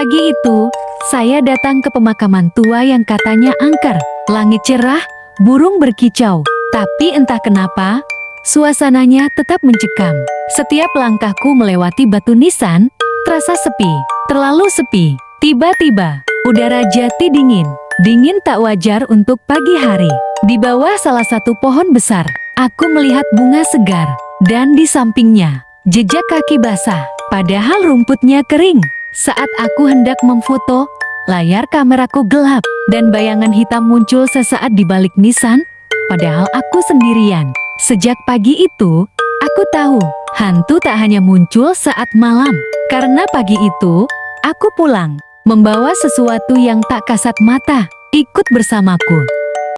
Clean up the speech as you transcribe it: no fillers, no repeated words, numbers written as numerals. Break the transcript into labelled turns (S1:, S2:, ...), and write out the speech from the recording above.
S1: Pagi itu, saya datang ke pemakaman tua yang katanya angker. Langit cerah, burung berkicau. Tapi entah kenapa, suasananya tetap mencekam. Setiap langkahku melewati batu nisan, terasa sepi. Terlalu sepi. Tiba-tiba, udara jati dingin. Dingin tak wajar untuk pagi hari. Di bawah salah satu pohon besar, aku melihat bunga segar. Dan di sampingnya, jejak kaki basah. Padahal rumputnya kering. Saat aku hendak memfoto, layar kameraku gelap. Dan bayangan hitam muncul sesaat di balik nisan. Padahal aku sendirian. Sejak pagi itu, aku tahu hantu tak hanya muncul saat malam. Karena pagi itu, aku pulang, membawa sesuatu yang tak kasat mata. Ikut bersamaku.